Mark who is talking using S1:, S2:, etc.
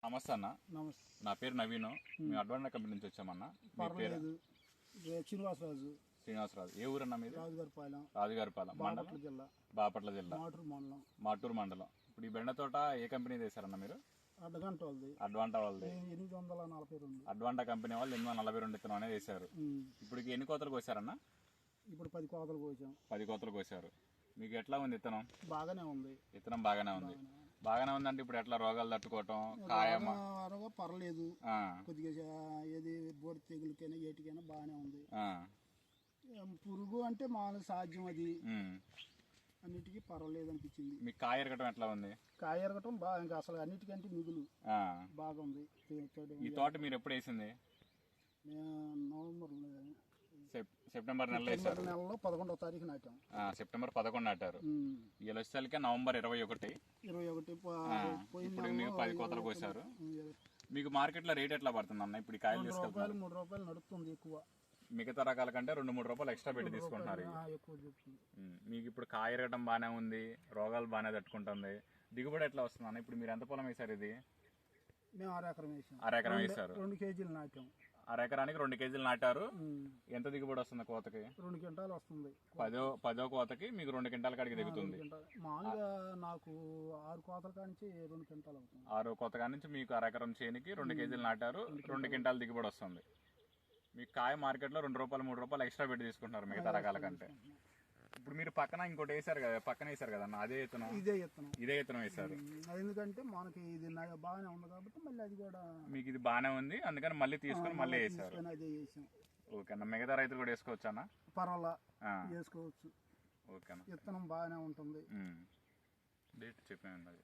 S1: నమస్తే అన్న.
S2: నమస్తే.
S1: నా పేరు నవీన్. మేము అడ్వాంటా కంపెనీ నుంచి వచ్చామన్న. మీ పేరు?
S2: శ్రీనివాసరాజు.
S1: శ్రీనివాసరాజు. ఏ ఊరన్నా మీది?
S2: రాజుగారిపాలెం
S1: మండలం
S2: జిల్లా,
S1: బాపట్ల జిల్లా,
S2: మాటూరు
S1: మండలం. ఇప్పుడు ఈ బెండ తోట ఏ కంపెనీ వేశారన్న మీరు? అడ్వాంటా వాళ్ళది.
S2: 842.
S1: అడ్వాంటా కంపెనీ వాళ్ళు 842 విత్తనం అనేది వేశారు. ఇప్పుడు ఎన్ని కోతలకు కోసారన్న?
S2: ఇప్పుడు 10 కోతలు కోసాం.
S1: 10 కోతలు కోసారు. మీకు ఎట్లా ఉంది విత్తనం?
S2: బాగానే ఉంది.
S1: విత్తనం బాగానే ఉంది. బాగానే ఉందంటే ఇప్పుడు ఎట్లా రోగాలు తట్టుకోవటం ఖాయమా?
S2: పర్లేదు, కొద్దిగా ఏది బోర్ తెగులకైనా ఏటికైనా బాగానే ఉంది. పురుగు అంటే మామూలు సాధ్యం, అది అన్నిటికీ పర్వాలేదు అనిపించింది.
S1: మీకు కాయ ఎరగటం ఎట్లా ఉంది?
S2: కాయ ఎరగటం బాగా, ఇంకా అసలు అన్నిటికంటే మిగులు బాగుంది.
S1: ఈ తోట మీరు ఎప్పుడు వేసింది? సెప్టెంబర్ నెలలో
S2: 11వ తారీఖు నాటాం.
S1: సెప్టెంబర్ 11 నాటారు. ఈ వచ్చేసరికి నవంబర్ 21. ఇప్పుడు మీకు 10 కోతలు కోసారు. మీకు మార్కెట్ లో రేట్ ఎట్లా పడుతుంది అన్న? ఇప్పుడు కాయలు తీసుకెళ్తారు
S2: 3 రూపాయలు నడుస్తుంది. ఎక్కువ
S1: మిగతా రకాల కంటే 2-3 రూపాయలు ఎక్స్ట్రా పెట్టి తీసుకుంటున్నారు. మీకు ఇప్పుడు కాయ ఎరగడం బాగానే ఉంది, రోగాలు బాగానే తట్టుకుంటుంది. దిగుబడి ఎట్లా వస్తుంది అన్న? ఇప్పుడు మీరు ఎంత పొలం వేసారు? ఇది
S2: మేము అరెకరం
S1: వేసారు.
S2: 2 కేజీలు నాటాం.
S1: అరెకరానికి 2 కేజీలు నాటారు. ఎంత దిగుబడి వస్తుంది కోతకి?
S2: 2 క్వింటాలు వస్తుంది.
S1: 10వ కోతకి మీకు 2 క్వింటాల కాడికి దిగుతుంది.
S2: మామూలుగా నాకు 6 కోతల కానించి 2 క్వింటాలు అవుతుంది.
S1: 6వ కోత కానించి మీకు అరెకరం చేనికి 2 కేజీలు నాటారు. 2 క్వింటాల దిగుబడి వస్తుంది. మీకు కాయ మార్కెట్లో 2 రూపాయలు 3 రూపాయలు ఎక్స్ట్రా పెట్టి తీసుకుంటున్నారు మిగతా రకాల కంటే. ఇప్పుడు మీరు పక్కన ఇంకోటి వేసారు కదా, పక్కన వేసారు కదా అదే విత్తనం? ఇదే విత్తనం వేసారు.
S2: ఎందుకంటే మనకి ఇది బాగానే ఉంది కాబట్టి మళ్ళీ అది కూడా
S1: మీకు ఇది బాగానే ఉంది, అందుకని మళ్ళీ తీసుకుని మళ్ళీ వేసారు. ఓకే అన్న. మిగతా రైతులు కూడా వేసుకోవచ్చు అన్న?
S2: పర్వాలా, వేసుకోవచ్చు.
S1: ఓకే అన్న.
S2: విత్తనం బాగానే ఉంటుంది.
S1: డేట్ చెప్పాను.